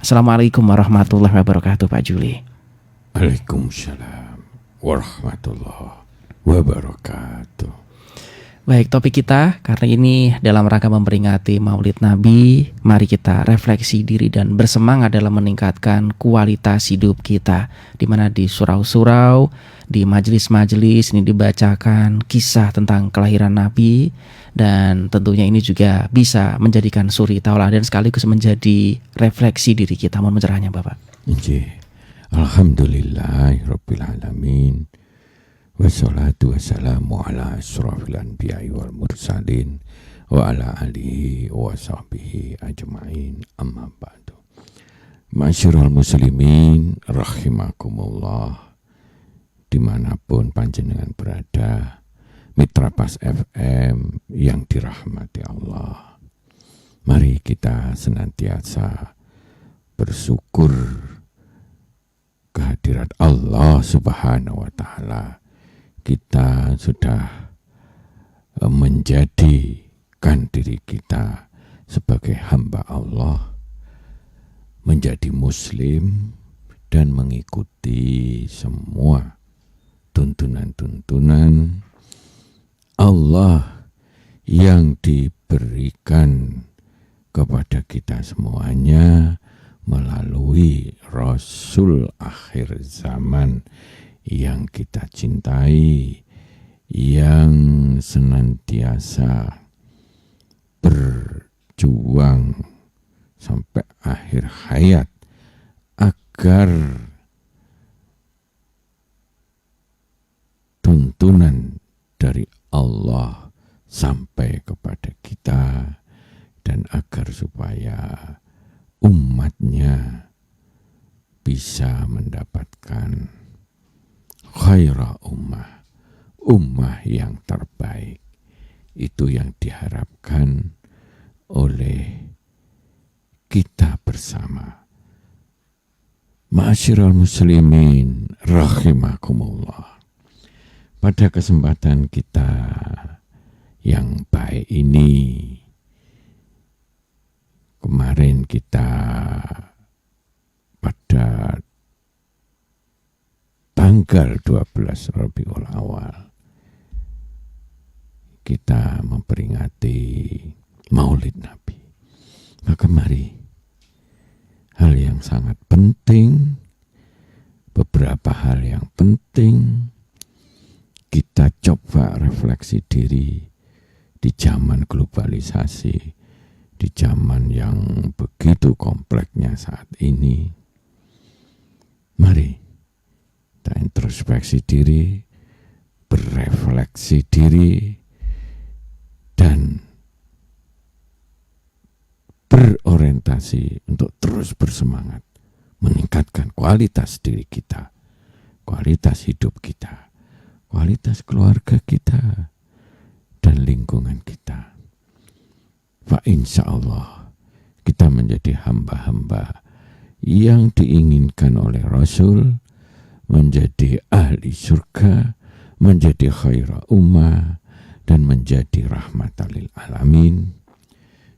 Assalamualaikum warahmatullahi wabarakatuh, Pak Juli. Waalaikumsalam warahmatullahi wabarakatuh. Baik, topik kita karena ini dalam rangka memperingati Maulid Nabi, mari kita refleksi diri dan bersemangat dalam meningkatkan kualitas hidup kita. Di mana di surau-surau, di majelis-majelis ini dibacakan kisah tentang kelahiran Nabi, dan tentunya ini juga bisa menjadikan suri tauladan sekaligus menjadi refleksi diri kita. Mohon pencerahannya, Bapak. Alhamdulillahirabbil alamin. Wassalatu wassalamu ala asyrafil anbiya'i wal mursalin wa ala alihi wa sahbihi ajma'in, amma ba'du. Ma'asyiral muslimin rahimakumullah, dimanapun panjenengan berada, Mitra Pas FM yang dirahmati Allah, mari kita senantiasa bersyukur kehadirat Allah Subhanahu wa Ta'ala. Kita sudah menjadikan diri kita sebagai hamba Allah, menjadi muslim dan mengikuti semua tuntunan-tuntunan Allah yang diberikan kepada kita semuanya melalui Rasul akhir zaman yang kita cintai, yang senantiasa berjuang sampai akhir hayat agar tuntunan dari Allah sampai kepada kita, dan agar supaya umatnya bisa mendapatkan khaira ummah yang terbaik. Itu yang diharapkan oleh kita bersama. Ma'asyiral muslimin rahimakumullah, pada kesempatan kita yang baik ini, kemarin kita pada tanggal 12 Rabiul Awal kita memperingati Maulid Nabi. Maka mari, hal yang sangat penting, beberapa hal yang penting kita coba refleksi diri di zaman globalisasi, di zaman yang begitu kompleksnya saat ini. Mari kita introspeksi diri, berefleksi diri, dan berorientasi untuk terus bersemangat meningkatkan kualitas diri kita, kualitas hidup kita, kualitas keluarga kita, dan lingkungan kita. Fa insya Allah kita menjadi hamba-hamba yang diinginkan oleh Rasul, menjadi ahli surga, menjadi khaira ummah, dan menjadi rahmatan lil alamin.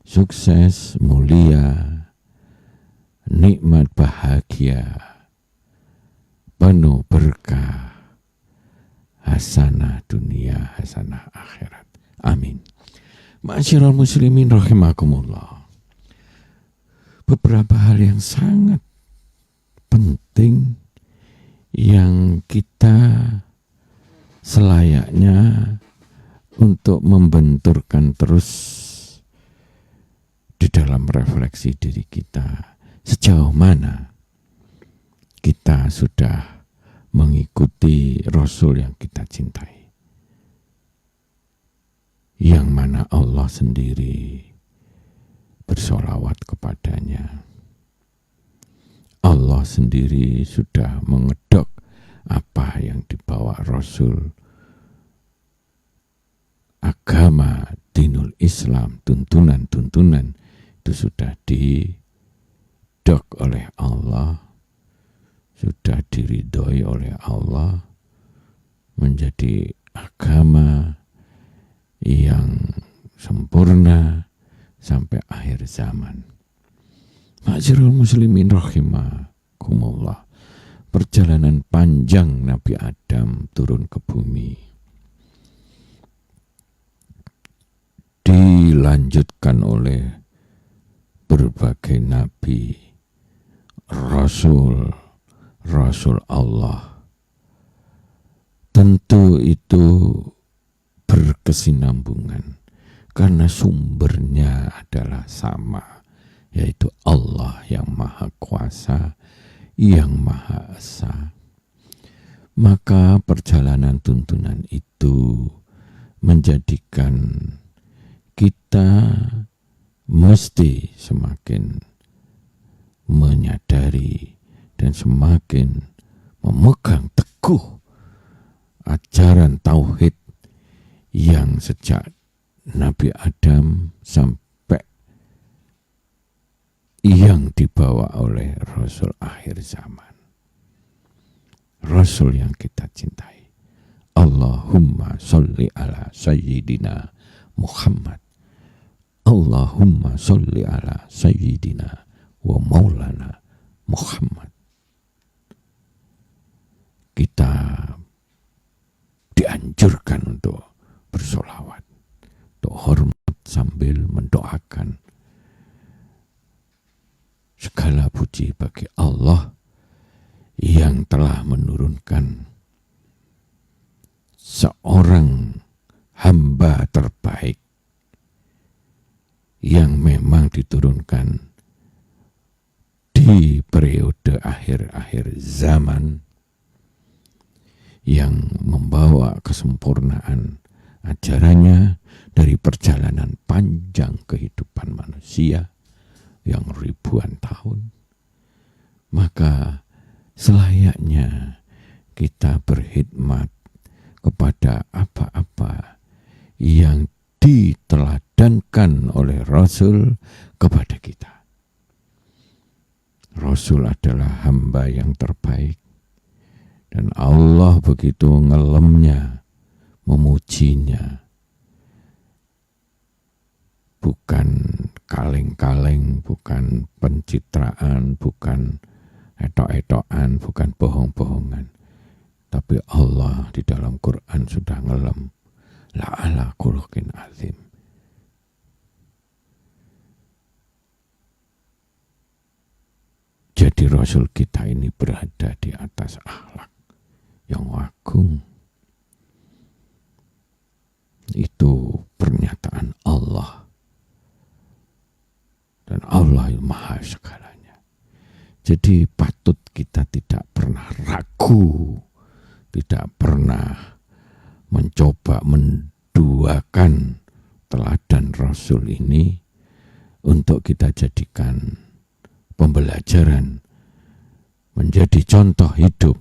Sukses, mulia, nikmat, bahagia, penuh berkah, hasanah dunia, hasanah akhirat. Amin. Ma'asyiral muslimin rahimakumullah, beberapa hal yang sangat penting yang kita selayaknya untuk membenturkan terus di dalam refleksi diri kita. Sejauh mana kita sudah mengikuti Rasul yang kita cintai, yang mana Allah sendiri bersolawat kepadanya. Allah sendiri sudah mengedok apa yang dibawa Rasul. Agama dinul Islam, tuntunan-tuntunan itu sudah didok oleh Allah, sudah diridhoi oleh Allah, menjadi agama yang sempurna sampai akhir zaman. Ma'asyiral muslimin rahimakumullah. Perjalanan panjang Nabi Adam turun ke bumi dilanjutkan oleh berbagai nabi, rasul Allah. Tentu itu berkesinambungan karena sumbernya adalah sama, yaitu Allah yang Maha Kuasa, yang Maha Esa. Maka perjalanan tuntunan itu menjadikan kita mesti semakin menyadari dan semakin memegang teguh ajaran tauhid yang sejak Nabi Adam sampai yang dibawa oleh Rasul akhir zaman, Rasul yang kita cintai. Allahumma sholli ala sayyidina Muhammad. Allahumma sholli ala sayyidina wa maulana Muhammad. Kita dianjurkan untuk bersolawat, untuk hormat sambil mendoakan. Segala puji bagi Allah yang telah menurunkan seorang hamba terbaik yang memang diturunkan di periode akhir-akhir zaman, yang membawa kesempurnaan ajarannya dari perjalanan panjang kehidupan manusia yang ribuan tahun. Maka selayaknya kita berkhidmat kepada apa-apa yang diteladankan oleh Rasul kepada kita. Rasul adalah hamba yang terbaik, dan Allah begitu ngelemnya memujinya. Bukan kaleng-kaleng, bukan pencitraan, bukan etok-etokan, bukan bohong-bohongan. Tapi Allah di dalam Quran sudah ngelem. La'ala khuluqin azim. Jadi Rasul kita ini berada di atas akhlak yang agung. Itu pernyataan Allah. Dan Allah yang maha segalanya. Jadi patut kita tidak pernah ragu, tidak pernah mencoba menduakan teladan Rasul ini untuk kita jadikan pembelajaran, menjadi contoh hidup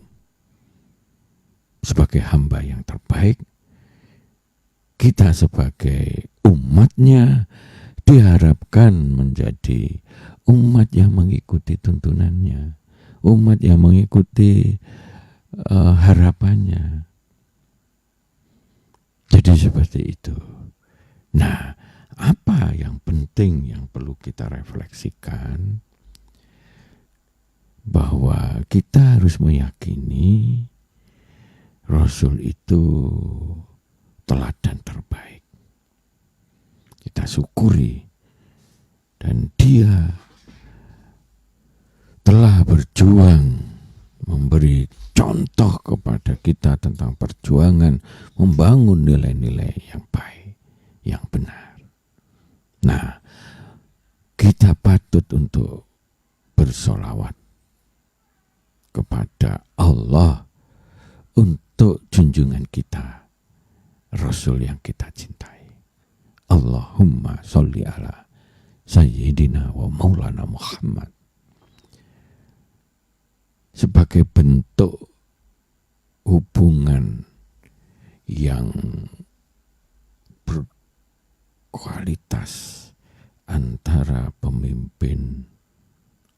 sebagai hamba yang terbaik. Kita sebagai umatnya diharapkan menjadi umat yang mengikuti tuntunannya, umat yang mengikuti harapannya. Jadi seperti itu. Nah, apa yang penting yang perlu kita refleksikan? Bahwa kita harus meyakini Rasul itu teladan terbaik. Kita syukuri, dan dia telah berjuang memberi contoh kepada kita tentang perjuangan membangun nilai-nilai yang baik, yang benar. Nah, kita patut untuk bersolawat kepada Allah untuk junjungan kita, Rasul yang kita cintai. Allahumma sholli ala sayyidina wa maulana Muhammad. Sebagai bentuk hubungan yang berkualitas antara pemimpin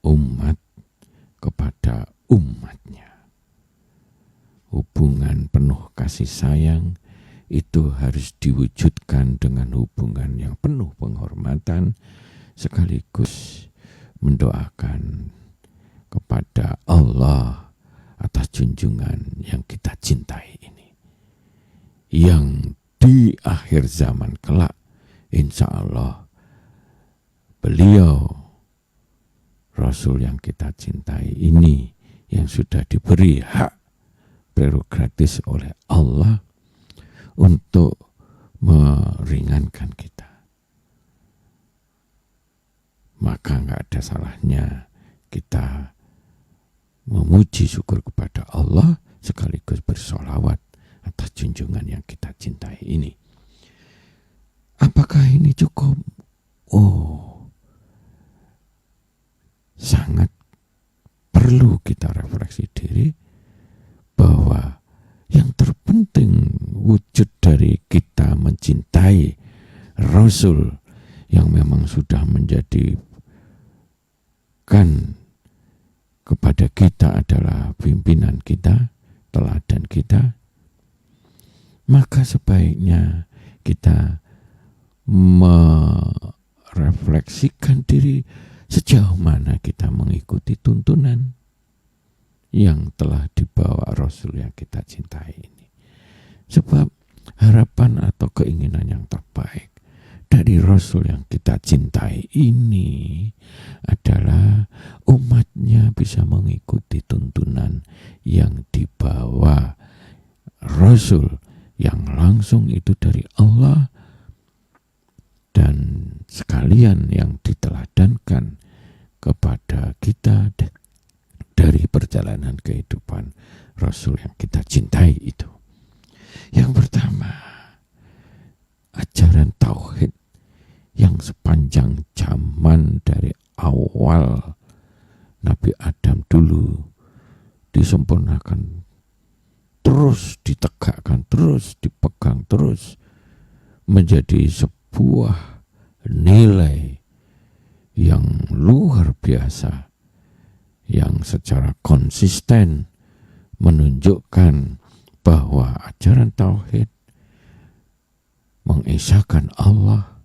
umat kepada umatnya. Hubungan penuh kasih sayang itu harus diwujudkan dengan hubungan yang penuh penghormatan sekaligus mendoakan kepada Allah atas junjungan yang kita cintai ini, yang di akhir zaman kelak insya Allah beliau Rasul yang kita cintai ini, yang sudah diberi hak prerogatif oleh Allah untuk meringankan kita, maka nggak ada salahnya kita memuji syukur kepada Allah sekaligus bersolawat atas junjungan yang kita cintai ini. Apakah ini cukup? Oh, sangat perlu kita refleksi diri bahwa yang terpenting wujud dari kita mencintai Rasul yang memang sudah menjadi kan kepada kita adalah pimpinan kita, teladan kita, maka sebaiknya kita merefleksikan diri sejauh mana kita mengikuti tuntunan yang telah dibawa Rasul yang kita cintai ini. Sebab harapan atau keinginan yang terbaik dari Rasul yang kita cintai ini adalah umatnya bisa mengikuti tuntunan yang dibawa Rasul yang langsung itu dari Allah, dan sekalian yang diteladankan kepada kita dari perjalanan kehidupan Rasul yang kita cintai itu. Yang pertama, ajaran tauhid yang sepanjang zaman dari awal Nabi Adam dulu disempurnakan, terus ditegakkan, terus dipegang, terus menjadi sebuah nilai yang luar biasa, yang secara konsisten menunjukkan bahwa ajaran tauhid mengesahkan Allah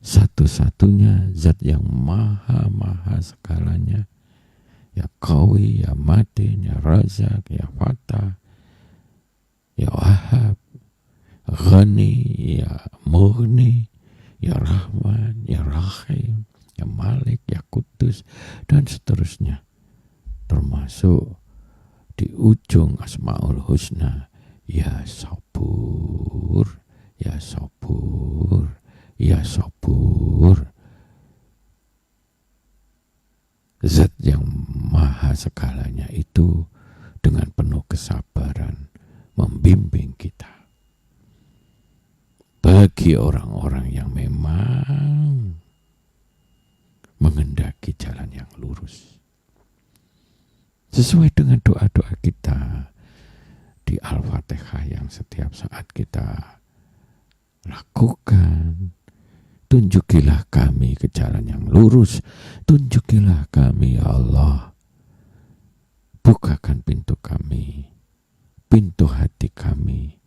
satu-satunya zat yang maha segalanya, ya Qawi, ya Matin, ya Razak, ya Fatah, ya Wahab, Ghani, ya Mughni, ya Rahman, ya Rahim, ya Malik, ya Kudus, dan seterusnya. Termasuk di ujung Asmaul Husna, ya Sabur, ya Sabur, ya Sabur. Zat yang maha segalanya itu dengan penuh kesabaran membimbing kita. Bagi orang-orang yang memang mengendaki jalan yang lurus, sesuai dengan doa-doa kita di Al-Fatihah yang setiap saat kita lakukan. Tunjukilah kami ke jalan yang lurus, tunjukilah kami ya Allah, bukakan pintu kami, pintu hati kami,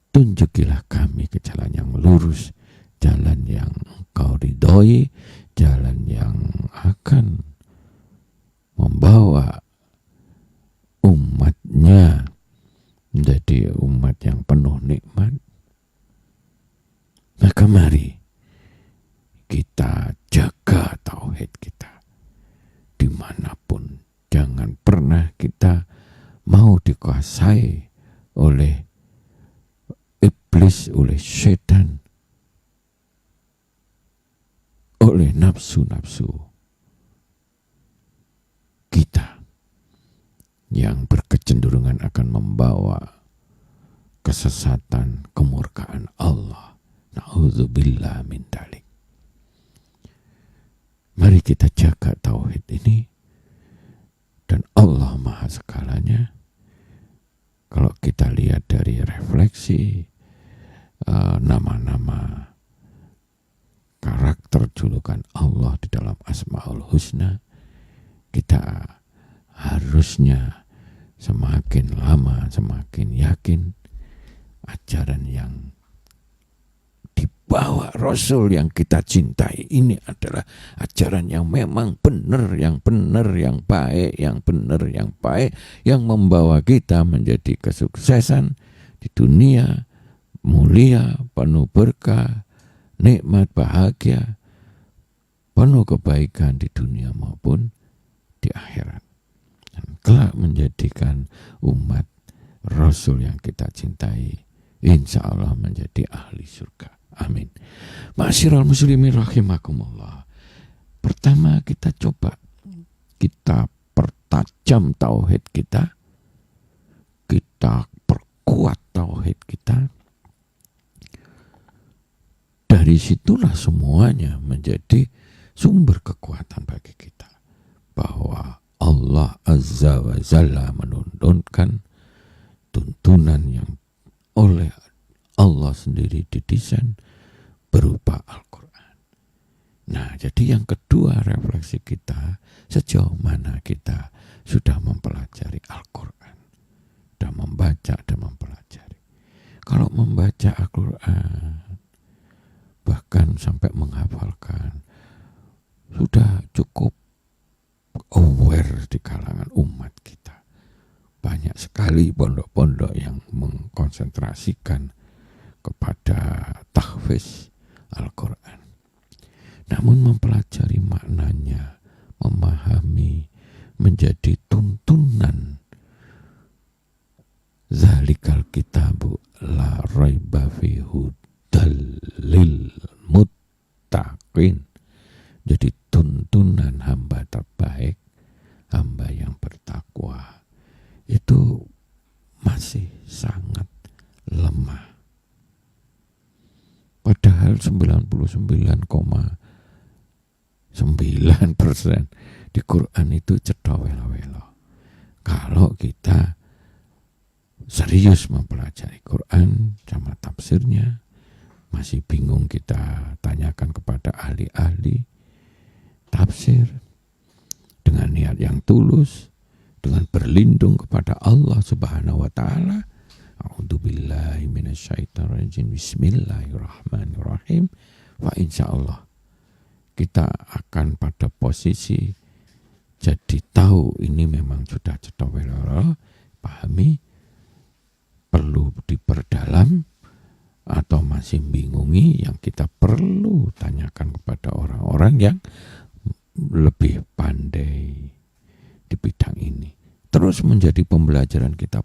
tunjukilah kami ke jalan yang lurus, jalan yang Engkau ridhoi, jalan yang akan membawa umatnya menjadi umat yang penuh nikmat. Maka mari kita jaga tauhid kita dimanapun. Jangan pernah kita mau dikuasai oleh iblis, oleh setan, oleh nafsu-nafsu kita yang berkecenderungan akan membawa kesesatan, kemurkaan Allah. Na'udzubillah min dalik. Mari kita jaga tauhid ini, dan Allah maha segalanya. Kalau kita lihat dari refleksi nama-nama karakter julukan Allah di dalam Asmaul Husna, kita harusnya semakin lama semakin yakin ajaran yang dibawa Rasul yang kita cintai ini adalah ajaran yang memang benar, yang baik, yang benar, yang baik, yang membawa kita menjadi kesuksesan di dunia, mulia, penuh berkah, nikmat, bahagia, penuh kebaikan di dunia maupun di akhirat. Dan kelak menjadikan umat Rasul yang kita cintai, insya Allah menjadi ahli surga. Amin. Ma'asyiral muslimin rahimakumullah. Pertama kita coba, kita pertajam tauhid kita perkuat tauhid kita. Dari situlah semuanya menjadi sumber kekuatan bagi kita. Bahwa Allah Azza wa Jalla menuntunkan tuntunan yang oleh Allah sendiri didesain berupa Al-Quran. Nah, jadi yang kedua refleksi kita, sejauh mana kita sudah mempelajari Al-Quran, sudah membaca dan mempelajari. Kalau membaca Al-Quran, bahkan sampai menghafalkan, sudah cukup aware di kalangan umat kita. Banyak sekali pondok-pondok yang mengkonsentrasikan kepada tahfiz Al-Quran. Namun mempelajari maknanya, memahami, menjadi tuntunan. Zalikal kitabu la raiba fihi hudal lil muttaqin. Jadi tuntunan hamba terbaik, hamba yang bertakwa, itu masih sangat lemah. Padahal 99,9% di Quran itu cedawelo-welo. Kalau kita serius mempelajari Quran sama tafsirnya, masih bingung kita tanyakan kepada ahli-ahli tafsir dengan niat yang tulus, dengan berlindung kepada Allah Subhanahu wa taala. A'udzubillahi minasyaitonirrajim. Bismillahirrahmanirrahim. Wa insyaallah kita akan pada posisi jadi tahu ini memang sudah cetoweloro, pahami, perlu diperdalam atau masih bingungi, yang kita perlu tanyakan kepada orang-orang yang lebih pandai di bidang ini. Terus menjadi pembelajaran kita.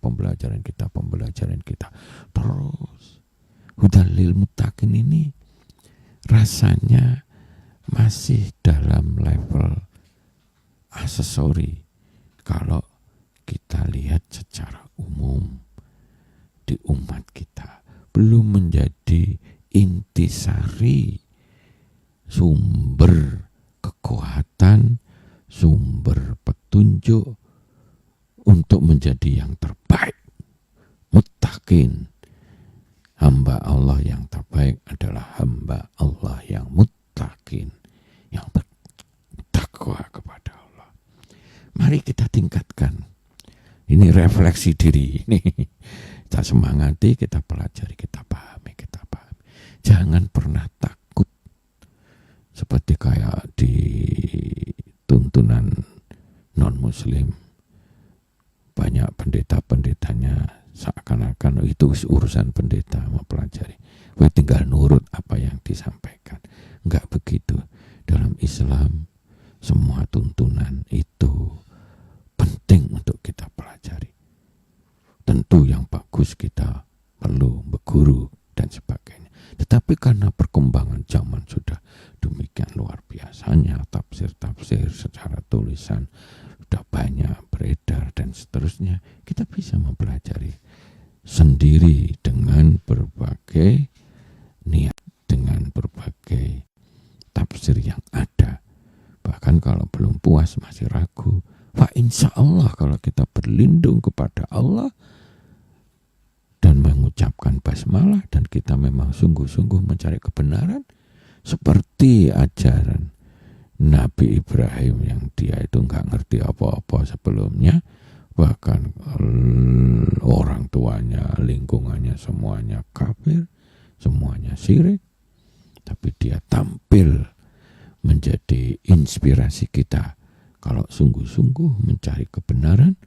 Terus hudalil muttaqin ini rasanya masih dalam level aksesori. Kalau kita lihat secara umum di umat kita, belum menjadi intisari, sumber kekuatan, sumber petunjuk untuk menjadi yang terbaik. Muttaqin, hamba Allah yang terbaik adalah hamba Allah yang muttaqin, yang bertakwa kepada Allah. Mari kita tingkatkan. Ini refleksi diri. Ini kita semangati, kita pelajari, kita pahami. Jangan pernah takut seperti kayak di tuntunan non-muslim. Banyak pendeta-pendetanya seakan-akan itu urusan pendeta mempelajari. Tinggal nurut apa yang disampaikan. Enggak begitu. Dalam Islam, semua tuntunan itu penting untuk kita pelajari. Tentu yang bagus kita perlu berguru dan sebagainya. Tetapi karena perkembangan zaman sudah demikian luar biasanya, tafsir-tafsir secara tulisan sudah banyak beredar dan seterusnya, kita bisa mempelajari sendiri dengan berbagai niat, dengan berbagai tafsir yang ada. Bahkan kalau belum puas, masih ragu, insya Allah kalau kita berlindung kepada Allah dan mengucapkan basmalah, dan kita memang sungguh-sungguh mencari kebenaran seperti ajaran Nabi Ibrahim yang dia itu nggak ngerti apa-apa sebelumnya, bahkan orang tuanya, lingkungannya semuanya kafir, semuanya syirik, tapi dia tampil menjadi inspirasi kita. Kalau sungguh-sungguh mencari kebenaran,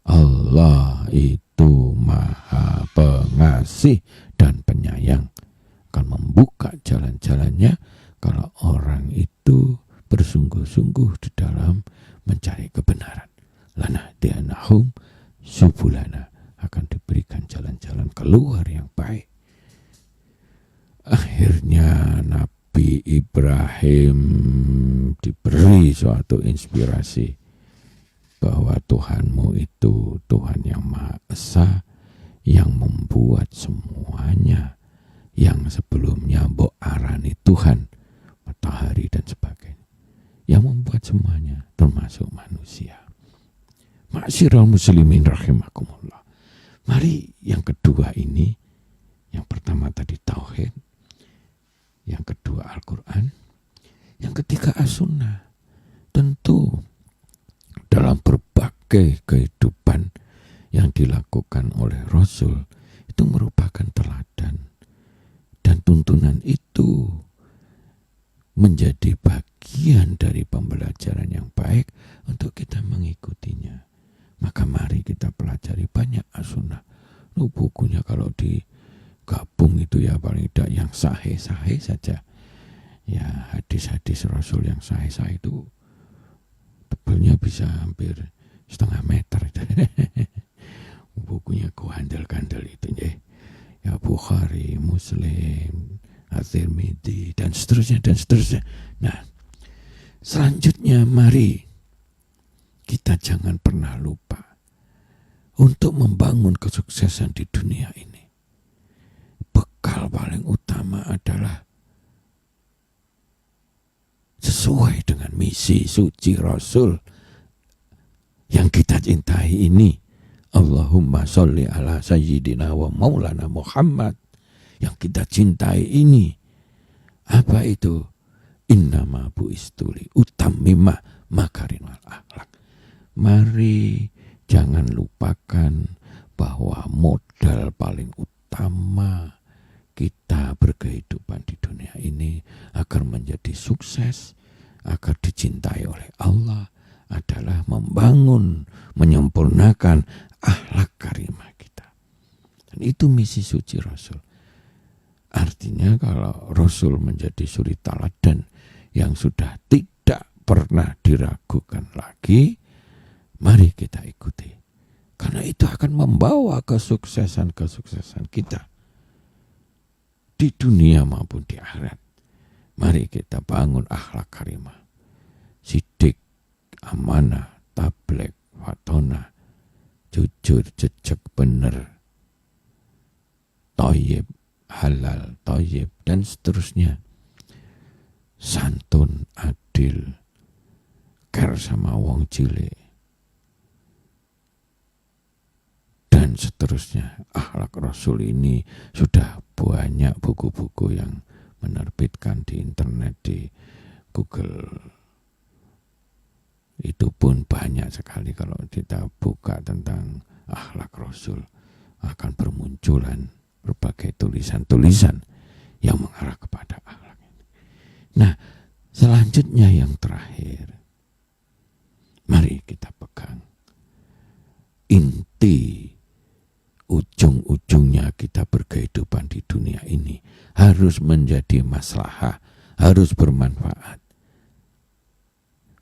Allah itu Maha Pengasih dan Penyayang, akan membuka jalan-jalannya kalau orang itu bersungguh-sungguh di dalam mencari kebenaran. Lana dianahum subulana, akan diberikan jalan-jalan keluar yang baik. Akhirnya Nabi Ibrahim diberi suatu inspirasi bahwa Tuhanmu itu Tuhan yang Maha Esa, yang membuat semuanya, yang sebelumnya mbok arani Tuhan, matahari dan sebagainya, yang membuat semuanya termasuk manusia. Ma'syiral muslimin rahimakumullah. Mari yang kedua ini, yang pertama tadi tauhid, yang kedua Al-Quran, yang ketiga As-Sunnah. Tentu dalam berbagai kehidupan yang dilakukan oleh Rasul itu merupakan teladan, dan tuntunan itu menjadi bagian dari pembelajaran yang baik untuk kita mengikutinya. Maka mari kita pelajari banyak As-Sunnah. Bukunya kalau digabung itu ya paling tidak yang sahih-sahih saja. Ya, hadis-hadis Rasul yang sahih-sahih itu tebalnya bisa hampir setengah meter. Bukunya kuhandal-kandal itu ya. Ya, Bukhari, Muslim, At-Tirmidzi, dan seterusnya dan seterusnya. Nah, selanjutnya mari kita jangan pernah lupa untuk membangun kesuksesan di dunia ini. Bekal paling utama adalah sesuai dengan misi suci Rasul yang kita cintai ini. Allahumma sholli ala sayyidina wa maulana Muhammad. Yang kita cintai ini. Apa itu? Innama bu'istuli utammima makarimal akhlak. Mari jangan lupakan bahwa modal paling utama kita berkehidupan di dunia ini agar menjadi sukses, agar dicintai oleh Allah, adalah membangun, menyempurnakan akhlak karimah kita. Dan itu misi suci Rasul. Artinya kalau Rasul menjadi suri teladan yang sudah tidak pernah diragukan lagi, mari kita ikuti. Karena itu akan membawa kesuksesan-kesuksesan kita di dunia maupun di akhirat. Mari kita bangun akhlak karimah. Sidik, amanah, tablek, fatona, jujur, jejak, benar, thayyib, halal, thayyib, dan seterusnya. Santun, adil, care sama wong cilik, dan seterusnya. Akhlak Rasul ini sudah banyak buku-buku yang menerbitkan di internet, di Google. Itu pun banyak sekali kalau kita buka tentang akhlak Rasul. Akan bermunculan berbagai tulisan-tulisan yang mengarah kepada akhlak ini. Nah, selanjutnya yang terakhir, mari kita pegang inti ujung-ujungnya kita berkehidupan di dunia ini harus menjadi maslahah, harus bermanfaat.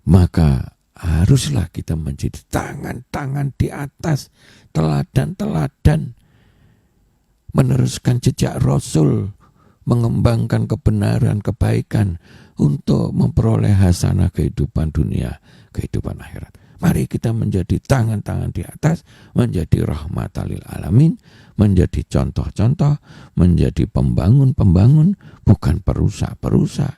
Maka haruslah kita menjadi tangan-tangan di atas, teladan-teladan, meneruskan jejak Rasul, mengembangkan kebenaran, kebaikan untuk memperoleh hasanah kehidupan dunia, kehidupan akhirat. Mari kita menjadi tangan-tangan di atas, menjadi rahmatan lil alamin, menjadi contoh-contoh, menjadi pembangun-pembangun, bukan perusak-perusak,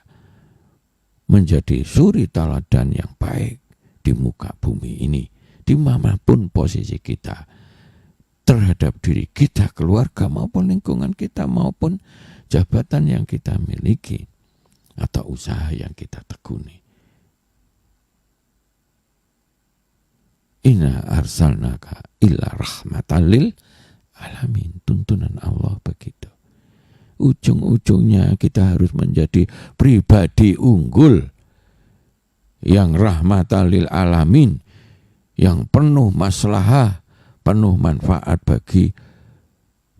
menjadi suri teladan yang baik di muka bumi ini, dimanapun posisi kita, terhadap diri kita, keluarga maupun lingkungan kita, maupun jabatan yang kita miliki atau usaha yang kita tekuni. Inna arsalnaka illa rahmatan lil alamin. Tuntunan Allah begitu. ujung-ujungnya kita harus menjadi pribadi unggul yang rahmatan lil alamin, yang penuh maslahah, penuh manfaat bagi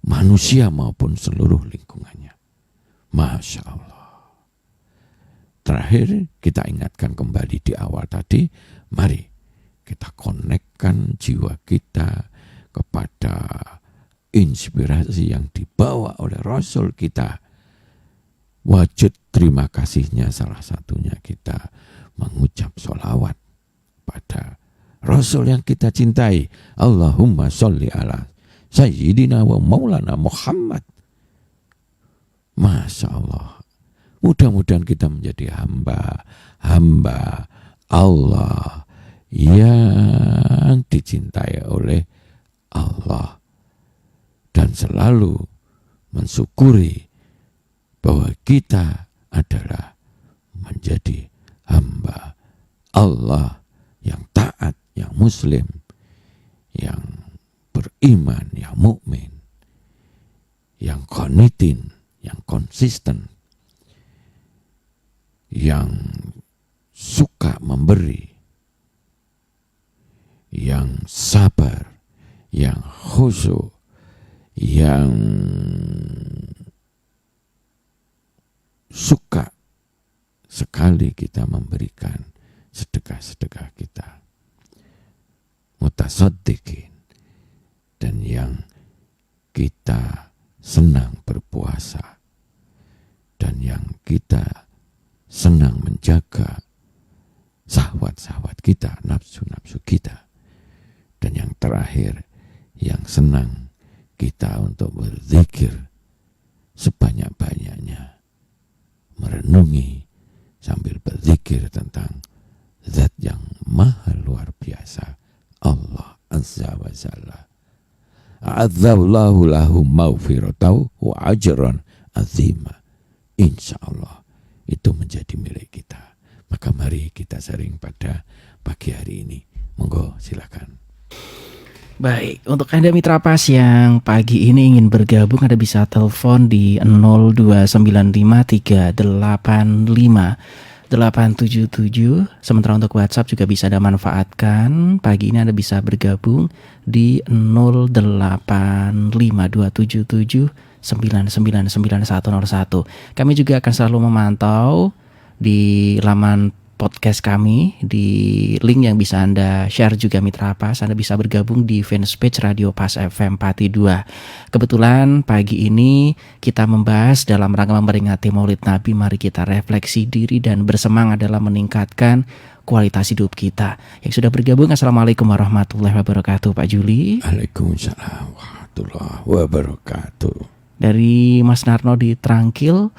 manusia maupun seluruh lingkungannya. Masya Allah. Terakhir kita ingatkan kembali di awal tadi, mari kita konekkan jiwa kita kepada inspirasi yang dibawa oleh Rasul kita. Wujud terima kasihnya salah satunya kita mengucap sholawat pada Rasul yang kita cintai. Allahumma sholli ala Sayyidina wa maulana Muhammad. Masya Allah. Mudah-mudahan kita menjadi hamba Allah yang dicintai oleh Allah. Dan selalu mensyukuri bahwa kita adalah menjadi hamba Allah yang taat, yang muslim, yang beriman, yang mukmin, yang qanitin, yang konsisten, yang suka memberi, yang sabar, yang khusyuk, yang suka sekali kita memberikan sedekah-sedekah kita, mutasaddiqin, dan yang kita senang berpuasa, dan yang kita senang menjaga syahwat-syahwat kita, nafsu-nafsu kita, dan yang terakhir yang senang kita untuk berzikir sebanyak-banyaknya, merenungi sambil berzikir tentang zat yang maha luar biasa, Allah Azza wa Jalla. A'adzallahu lahu maghfiratahu wa ajran azima. Insyaallah itu menjadi milik kita. Maka mari kita sharing pada pagi hari ini. Monggo silakan. Baik, untuk Anda Mitra Pas yang pagi ini ingin bergabung, Anda bisa telepon di 0295385 Sementara untuk WhatsApp juga bisa Anda manfaatkan. Pagi ini Anda bisa bergabung di 085277999101. Kami juga akan selalu memantau di laman podcast kami, di link yang bisa Anda share juga Mitra Pas. Anda bisa bergabung di fanpage Radio Pas FM Pati 2. Kebetulan pagi ini kita membahas dalam rangka memperingati Maulid Nabi. Mari kita refleksi diri dan bersemangat dalam meningkatkan kualitas hidup kita. Yang sudah bergabung, Assalamualaikum warahmatullahi wabarakatuh, Pak Juli. Waalaikumsalam warahmatullahi wabarakatuh. Dari Mas Narno di Trangkil,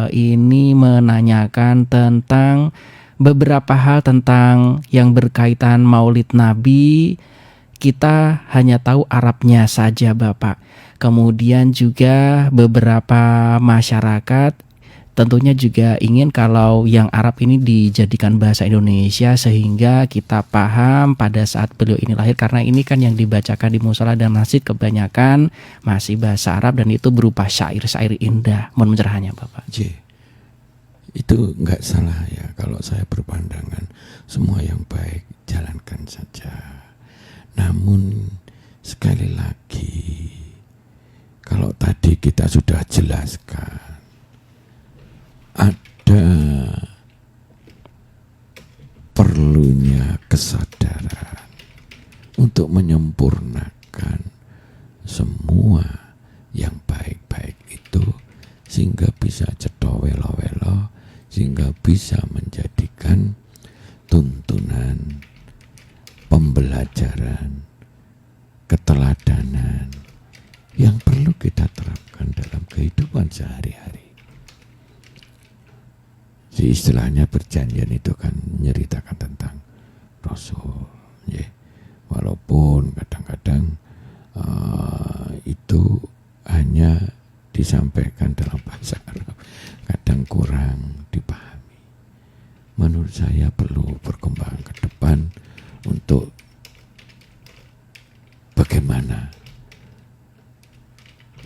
ini menanyakan tentang beberapa hal tentang yang berkaitan Maulid Nabi. Kita hanya tahu Arabnya saja, Bapak. Kemudian juga beberapa masyarakat tentunya juga ingin kalau yang Arab ini dijadikan bahasa Indonesia sehingga kita paham pada saat beliau ini lahir, karena ini kan yang dibacakan di musola dan masjid kebanyakan masih bahasa Arab dan itu berupa syair-syair indah. Mohon pencerahannya Bapak. Itu enggak salah ya, kalau saya berpandangan semua yang baik jalankan saja. Namun sekali lagi, kalau tadi kita sudah jelaskan, ada perlunya kesadaran untuk menyempurnakan semua yang baik-baik itu sehingga bisa cetha welo-welo, sehingga bisa menjadikan tuntunan, pembelajaran, keteladanan yang perlu kita terapkan dalam kehidupan sehari-hari. Istilahnya perjanjian itu kan menceritakan tentang Rasul, ya. Walaupun kadang-kadang itu hanya disampaikan dalam bahasa Arab, kadang kurang dipahami. Menurut saya perlu berkembang ke depan untuk bagaimana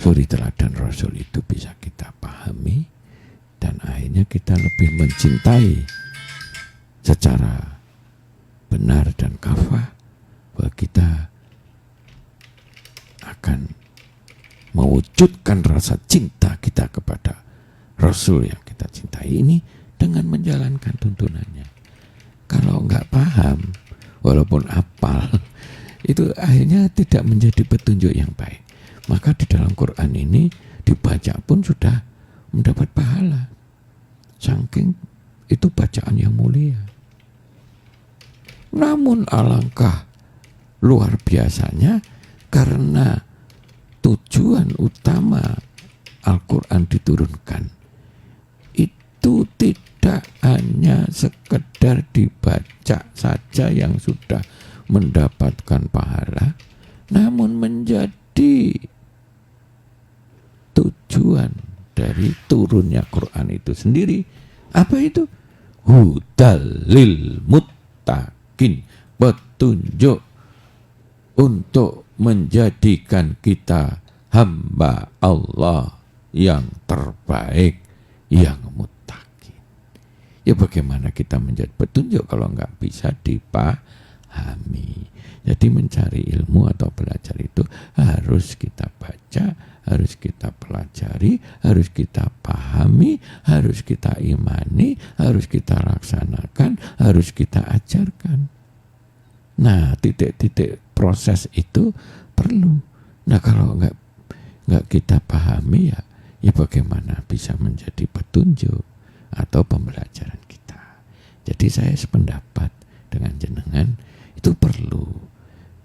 suri teladan Rasul itu bisa kita pahami, dan akhirnya kita lebih mencintai secara benar dan kafah bahwa kita akan mewujudkan rasa cinta kita kepada Rasul yang kita cintai ini dengan menjalankan tuntunannya. Kalau nggak paham, walaupun apal, itu akhirnya tidak menjadi petunjuk yang baik. Maka di dalam Quran ini dibaca pun sudah mendapat pahala. Saking itu bacaan yang mulia. Namun alangkah luar biasanya karena tujuan utama Al-Quran diturunkan itu tidak hanya sekedar dibaca saja yang sudah mendapatkan pahala, namun menjadi tujuan dari turunnya Quran itu sendiri. Apa itu? Hudal lil muttaqin, petunjuk untuk menjadikan kita hamba Allah yang terbaik, yang muttaqin. Ya bagaimana kita menjadi petunjuk kalau nggak bisa dipahami? Jadi mencari ilmu atau belajar itu harus kita baca, harus kita pelajari, harus kita pahami, harus kita imani, harus kita laksanakan, harus kita ajarkan. Nah, titik-titik proses itu perlu. Nah, kalau nggak kita pahami ya bagaimana bisa menjadi petunjuk atau pembelajaran kita. Jadi saya sependapat dengan jenengan, itu perlu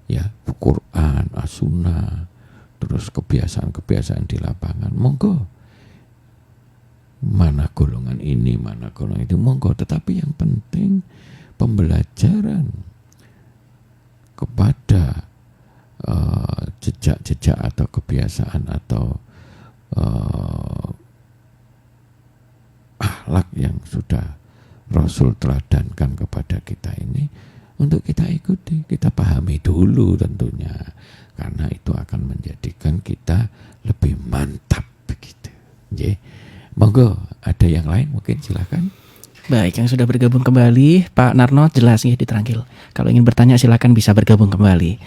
ya Quran, as-sunnah, terus kebiasaan-kebiasaan di lapangan. Monggo, mana golongan ini, mana golongan itu, monggo. Tetapi yang penting pembelajaran kepada jejak-jejak atau kebiasaan atau akhlak yang sudah Rasul teladankan kepada kita ini untuk kita ikuti, kita pahami dulu tentunya, karena itu akan menjadikan kita lebih mantap begitu. Monggo, ada yang lain mungkin silakan. Baik, yang sudah bergabung kembali, Pak Narno jelas ya diterangkil. Kalau ingin bertanya silakan bisa bergabung kembali.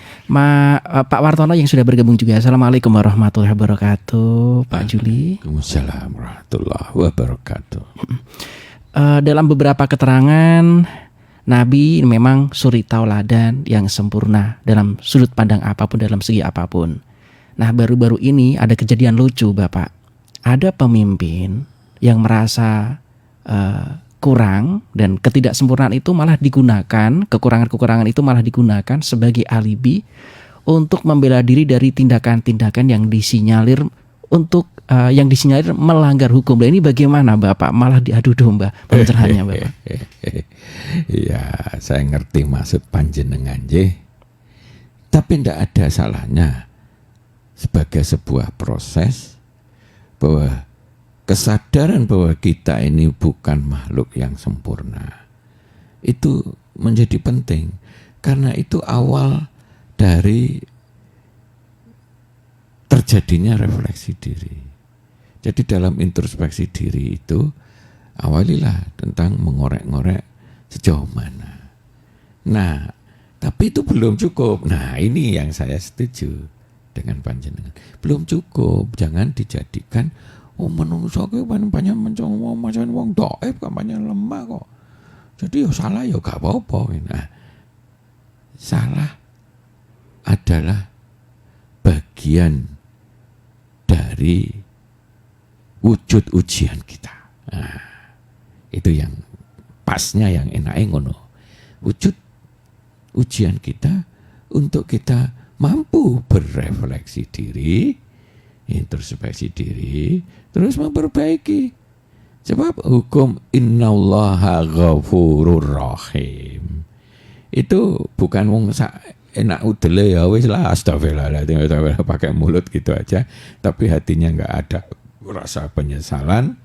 Pak Wartono yang sudah bergabung juga. Assalamualaikum warahmatullahi wabarakatuh, Pak Juli. Waalaikumsalam warahmatullahi wabarakatuh. Dalam beberapa keterangan, Nabi memang suri tauladan yang sempurna dalam sudut pandang apapun, dalam segi apapun. Nah, baru-baru ini ada kejadian lucu, Bapak. Ada pemimpin yang merasa kurang, dan ketidaksempurnaan itu malah digunakan, kekurangan-kekurangan itu malah digunakan sebagai alibi untuk membela diri dari tindakan-tindakan yang disinyalir melanggar hukum. Dan ini bagaimana Bapak? Malah diadu domba pencerahannya Bapak. Ya, saya ngerti maksud panjenengan, tapi tidak ada salahnya sebagai sebuah proses bahwa kesadaran bahwa kita ini bukan makhluk yang sempurna itu menjadi penting, karena itu awal dari terjadinya refleksi diri. Jadi dalam introspeksi diri itu awalilah tentang mengorek-ngorek sejauh mana. Nah, tapi itu belum cukup. Nah, ini yang saya setuju dengan panjenengan. Belum cukup, jangan dijadikan menungso kuwi banyak mencong macam wong dhaif kampanye lemah kok. Jadi ya salah ya gak apa-apa. Nah, salah adalah bagian dari wujud ujian kita. Nah, itu yang pasnya, yang enaknya ngono. Wujud ujian kita untuk kita mampu berefleksi diri, introspeksi diri, terus memperbaiki. Sebab hukum innallaha ghafurur rahim itu bukan wong enak udele ya wis lah astagfirullahaladzim pakai mulut gitu aja, tapi hatinya nggak ada rasa penyesalan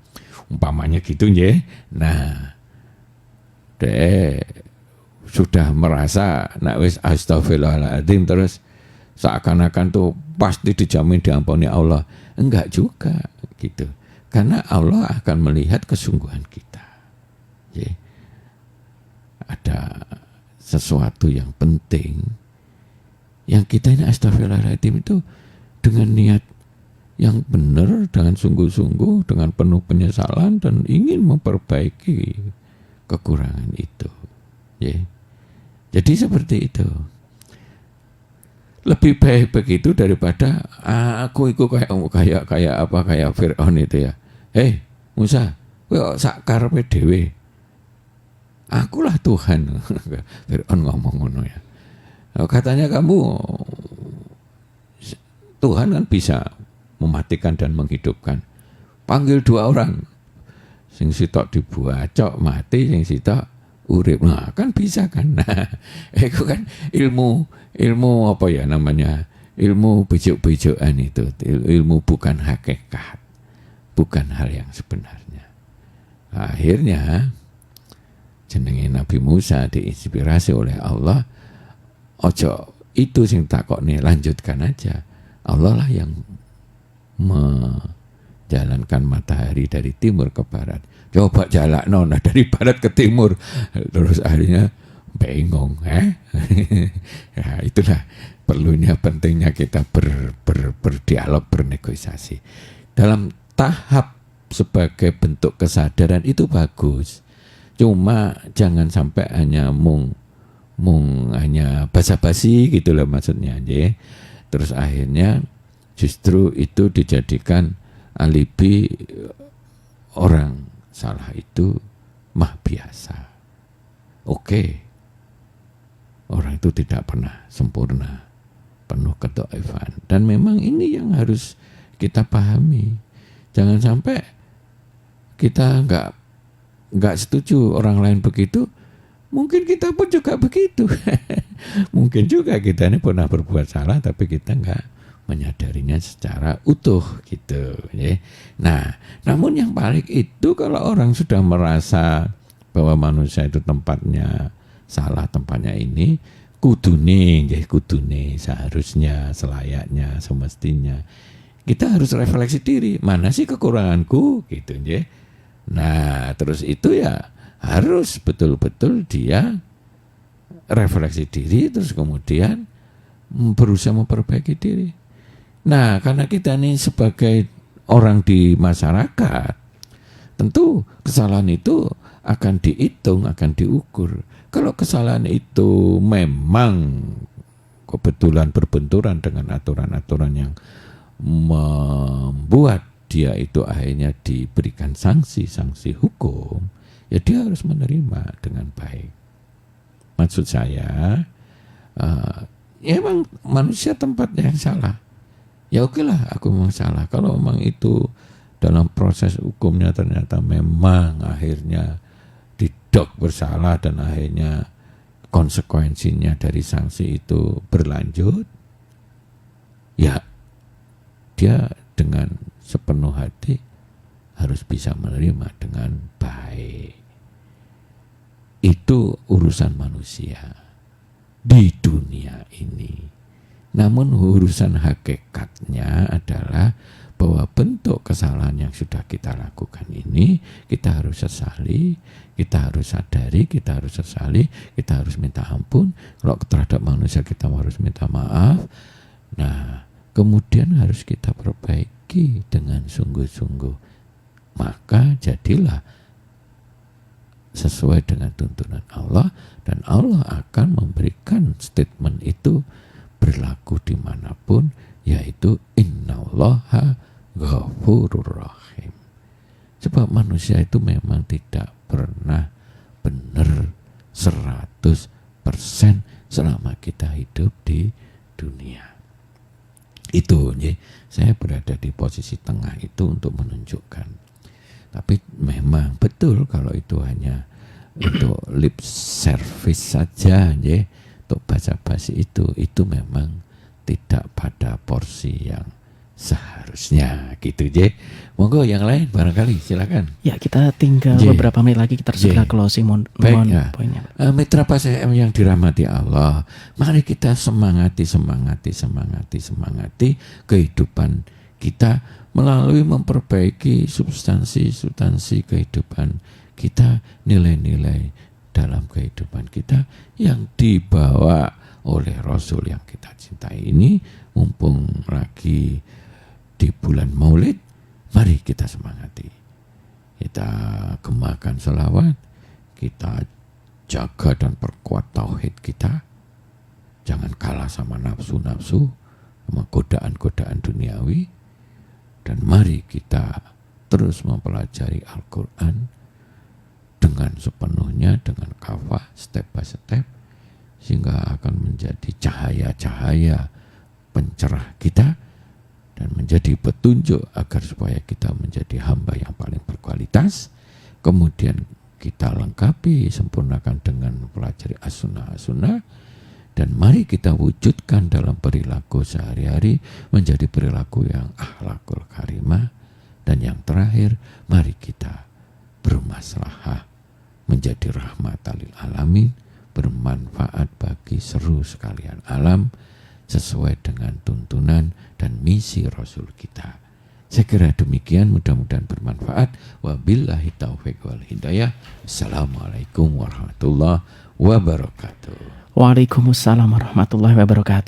umpamanya gitu ya. Nah, deh sudah merasa nak wis astagfirullahaladzim terus seakan-akan tuh pasti dijamin diampuni Allah. Enggak juga gitu. Karena Allah akan melihat kesungguhan kita. Ya. Ada sesuatu yang penting yang kita ini astagfirullahaladzim itu dengan niat yang benar, dengan sungguh-sungguh, dengan penuh penyesalan dan ingin memperbaiki kekurangan itu. Ya. Jadi seperti itu. Lebih baik begitu daripada aku itu kayak Fir'aun itu ya. Musa, kowe sak karepe dhewe. Akulah Tuhan. Fir'aun ngomong ngono ya. Katanya kamu Tuhan kan bisa mematikan dan menghidupkan. Panggil 2 orang. Sing sitok dibuacok mati, sing sitok urip. Nah, kan bisa kan. Nah, itu kan ilmu apa ya namanya? Ilmu bejuk-bejukan itu. Ilmu bukan hakikat. Bukan hal yang sebenarnya. Akhirnya jenenge Nabi Musa diinspirasi oleh Allah. Ojo itu sing takokne, lanjutkan aja. Allah lah yang menjalankan matahari dari timur ke barat. Coba jalak nona dari barat ke timur. Terus akhirnya bingung. Ya, itulah perlunya pentingnya kita berdialog, bernegosiasi. Dalam tahap sebagai bentuk kesadaran itu bagus. Cuma jangan sampai hanya hanya basa-basi gitu loh maksudnya. Terus akhirnya justru itu dijadikan alibi orang salah itu mah biasa. Oke. Orang itu tidak pernah sempurna, penuh kedoifan. Dan memang ini yang harus kita pahami. Jangan sampai kita nggak setuju orang lain begitu. Mungkin kita pun juga begitu. Mungkin juga kita ini pernah berbuat salah, tapi kita nggak menyadarinya secara utuh gitu. Ya. Nah, namun yang paling itu kalau orang sudah merasa bahwa manusia itu tempatnya salah, tempatnya ini, kudune seharusnya, selayaknya, semestinya. Kita harus refleksi diri, mana sih kekuranganku gitu ya. Nah, terus itu ya harus betul-betul dia refleksi diri, terus kemudian berusaha memperbaiki diri. Nah, karena kita ini sebagai orang di masyarakat, tentu kesalahan itu akan dihitung, akan diukur. Kalau kesalahan itu memang kebetulan berbenturan dengan aturan-aturan yang membuat dia itu akhirnya diberikan sanksi hukum, ya dia harus menerima dengan baik. Maksud saya, ya emang manusia tempat yang salah. Ya oke lah, aku memang salah. Kalau memang itu dalam proses hukumnya ternyata memang akhirnya didok bersalah dan akhirnya konsekuensinya dari sanksi itu berlanjut, ya dia dengan sepenuh hati harus bisa menerima dengan baik. Itu urusan manusia di dunia ini. Namun urusan hakikatnya adalah bahwa bentuk kesalahan yang sudah kita lakukan ini kita harus sesali, kita harus sadari, kita harus sesali, kita harus minta ampun. Kalau terhadap manusia kita harus minta maaf. Nah, kemudian harus kita perbaiki dengan sungguh-sungguh. Maka jadilah sesuai dengan tuntunan Allah, dan Allah akan memberikan statement itu berlaku dimanapun, yaitu innallaha ghafurur rahim. Sebab manusia itu memang tidak pernah benar 100% selama kita hidup di dunia. Itu saya berada di posisi tengah itu untuk menunjukkan. Tapi memang betul kalau itu hanya untuk lip service saja, untuk basa-basi itu memang tidak pada porsi yang seharusnya gitu. Monggo yang lain barangkali silakan. Ya, kita tinggal beberapa menit lagi, kita segera closing. Mohon ya. poinnya. Mitra PSM yang dirahmati Allah, mari kita semangati kehidupan kita melalui memperbaiki substansi kehidupan kita, nilai-nilai dalam kehidupan kita yang dibawa oleh Rasul yang kita cintai ini. Mumpung lagi di bulan Maulid, mari kita semangati, kita gemakan selawat, kita jaga dan perkuat tauhid kita, jangan kalah sama nafsu-nafsu, sama godaan-godaan duniawi, dan mari kita terus mempelajari Al-Quran dengan sepenuhnya, dengan kafah, step by step, sehingga akan menjadi cahaya-cahaya pencerah kita dan menjadi petunjuk agar supaya kita menjadi hamba yang paling berkualitas. Kemudian kita lengkapi, sempurnakan dengan mempelajari as-sunnah, dan mari kita wujudkan dalam perilaku sehari-hari menjadi perilaku yang akhlakul karimah. Dan yang terakhir, mari kita bermaslahah menjadi rahmatan lil alamin, bermanfaat bagi seluruh sekalian alam sesuai dengan tuntunan dan misi Rasul kita. Saya kira demikian, mudah-mudahan bermanfaat. Wabillahi taufiq wal hidayah. Assalamualaikum warahmatullahi wabarakatuh. Waalaikumsalam warahmatullahi wabarakatuh.